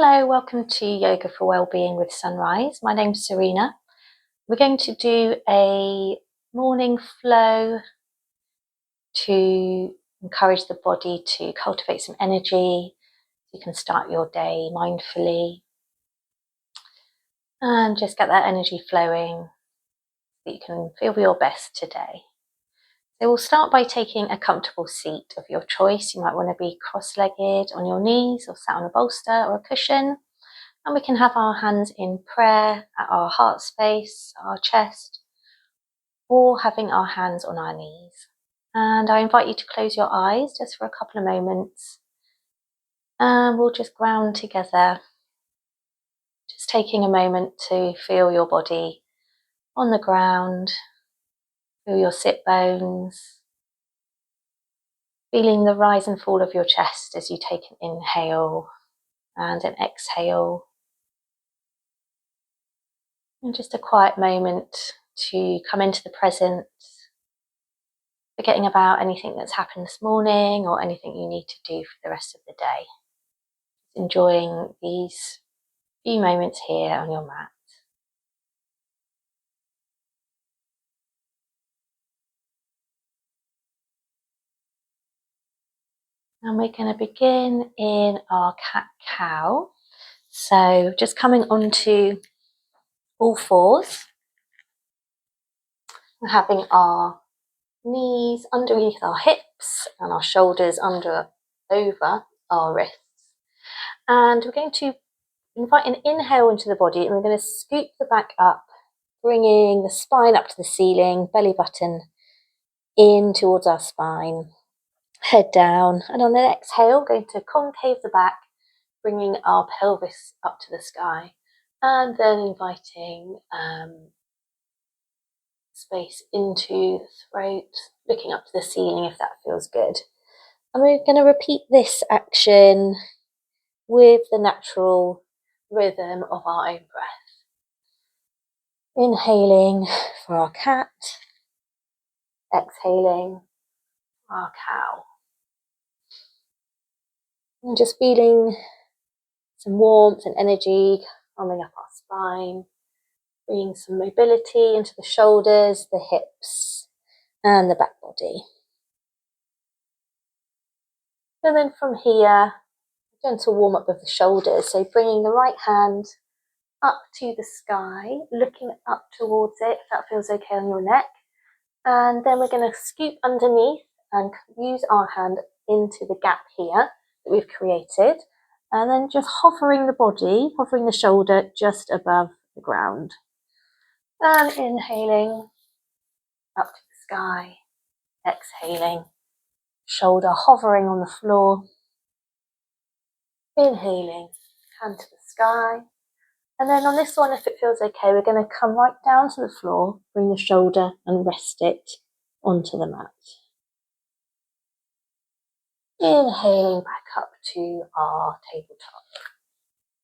Hello, welcome to Yoga for Wellbeing with Sunrise. My name's Serena. We're going to do a morning flow to encourage the body to cultivate some energy. You can start your day mindfully and just get that energy flowing so you can feel your best today. So we'll start by taking a comfortable seat of your choice. You might want to be cross-legged on your knees or sat on a bolster or a cushion. And we can have our hands in prayer at our heart space, our chest, or having our hands on our knees. And I invite you to close your eyes just for a couple of moments. And we'll just ground together, just taking a moment to feel your body on the ground, feel your sit bones, feeling the rise and fall of your chest as you take an inhale and an exhale. And just a quiet moment to come into the present, forgetting about anything that's happened this morning or anything you need to do for the rest of the day. Enjoying these few moments here on your mat. And we're going to begin in our cat-cow. So just coming onto all fours. We're having our knees underneath our hips and our shoulders over our wrists. And we're going to invite an inhale into the body, and we're going to scoop the back up, bringing the spine up to the ceiling, belly button in towards our spine, head down. And on the exhale, going to concave the back, bringing our pelvis up to the sky, and then inviting space into the throat, looking up to the ceiling if that feels good. And we're going to repeat this action with the natural rhythm of our own breath. Inhaling for our cat, exhaling for our cow. And just feeling some warmth and energy coming up our spine, bringing some mobility into the shoulders, the hips, and the back body. And then from here, gentle warm up of the shoulders. So bringing the right hand up to the sky, looking up towards it, if that feels okay on your neck. And then we're going to scoop underneath and use our hand into the gap here that we've created. And then just hovering the body, hovering the shoulder just above the ground. And inhaling up to the sky, exhaling, shoulder hovering on the floor. Inhaling, hand to the sky. And then on this one, if it feels okay, we're going to come right down to the floor, bring the shoulder and rest it onto the mat. Inhaling back up to our tabletop.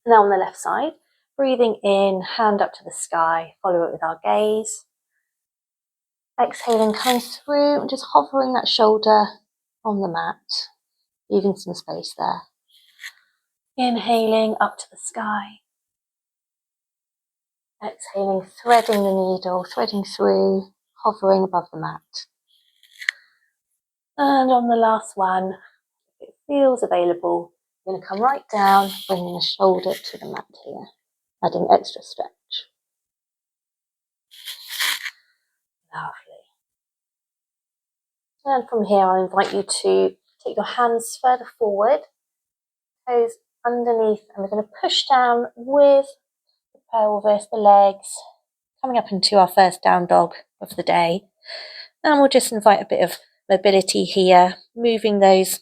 Now on the left side, breathing in, hand up to the sky, follow it with our gaze. Exhaling, coming through and just hovering that shoulder on the mat, leaving some space there. Inhaling up to the sky. Exhaling, threading the needle, threading through, hovering above the mat. And on the last one, if it feels available, we're going to come right down, bringing the shoulder to the mat here, adding extra stretch. Lovely. And from here, I'll invite you to take your hands further forward, toes underneath, and we're going to push down with the pelvis, the legs, coming up into our first down dog of the day. And we'll just invite a bit of mobility here, moving those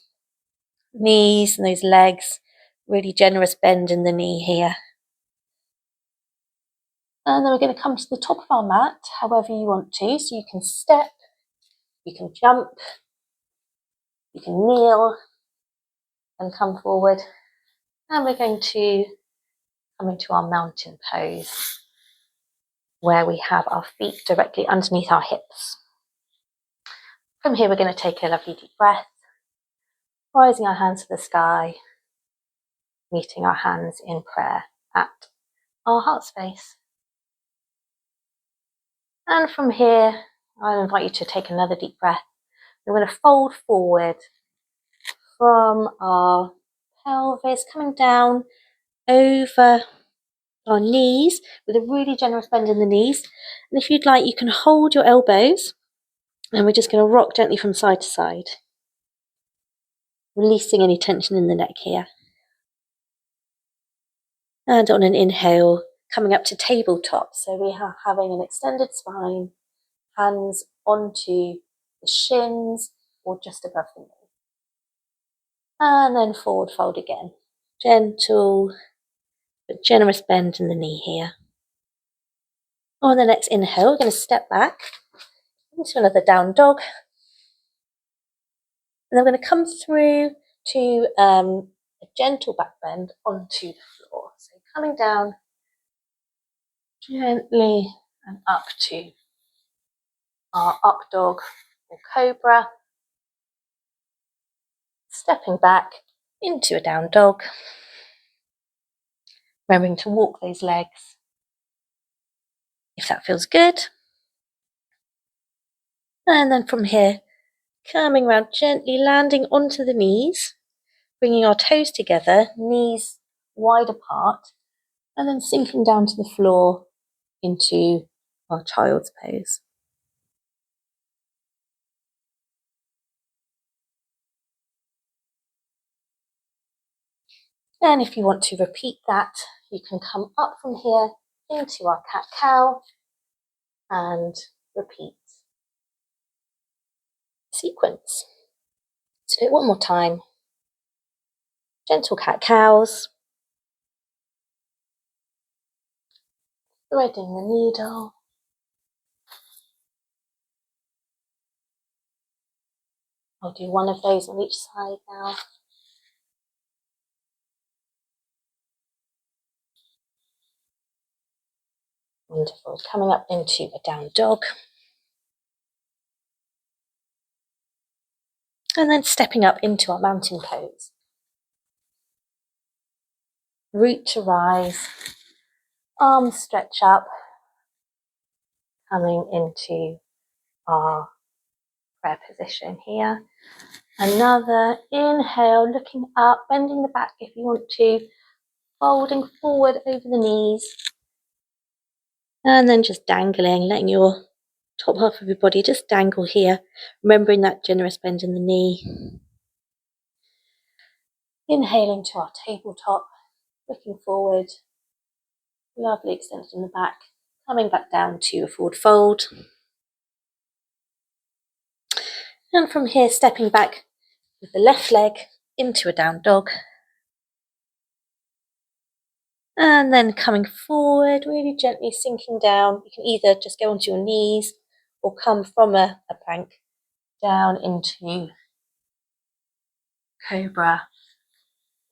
knees and those legs, really generous bend in the knee here. And then we're going to come to the top of our mat, however you want to. So you can step, you can jump, you can kneel and come forward. And we're going to come into our mountain pose, where we have our feet directly underneath our hips. From here, we're going to take a lovely deep breath, rising our hands to the sky, meeting our hands in prayer at our heart space. And from here, I'll invite you to take another deep breath. We're going to fold forward from our pelvis, coming down over our knees with a really generous bend in the knees. And if you'd like, you can hold your elbows, and we're just going to rock gently from side to side, releasing any tension in the neck here. And on an inhale, coming up to tabletop. So we are having an extended spine, hands onto the shins or just above the knee. And then forward fold again. Gentle but generous bend in the knee here. On the next inhale, we're going to step back into another down dog. And then we're going to come through to a gentle back bend onto the floor. So coming down gently and up to our up dog or cobra. Stepping back into a down dog. Remembering to walk those legs if that feels good. And then from here, coming around gently, landing onto the knees, bringing our toes together, knees wide apart, and then sinking down to the floor into our child's pose. And if you want to repeat that, you can come up from here into our cat-cow and repeat the sequence. So do it one more time. Gentle cat-cows, threading the needle. I'll do one of those on each side now. Wonderful. Coming up into a down dog. And then stepping up into our mountain pose. Root to rise. Arms stretch up. Coming into our prayer position here. Another inhale, looking up, bending the back if you want to. Folding forward over the knees. And then just dangling, letting your top half of your body just dangle here. Remembering that generous bend in the knee. Inhaling to our tabletop, looking forward. Lovely extended in the back. Coming back down to a forward fold. And from here, stepping back with the left leg into a down dog. And then coming forward, really gently sinking down. You can either just go onto your knees or come from a plank down into cobra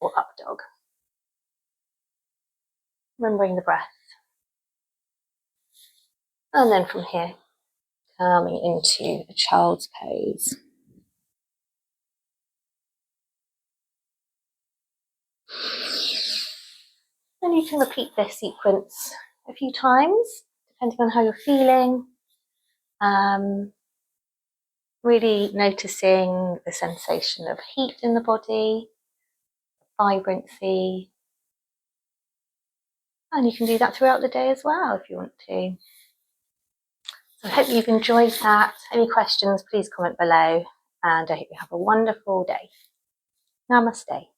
or up dog. Remembering the breath. And then from here, coming into a child's pose. And you can repeat this sequence a few times, depending on how you're feeling. Really noticing the sensation of heat in the body, vibrancy. And you can do that throughout the day as well if you want to. So I hope you've enjoyed that. Any questions, please comment below. And I hope you have a wonderful day. Namaste.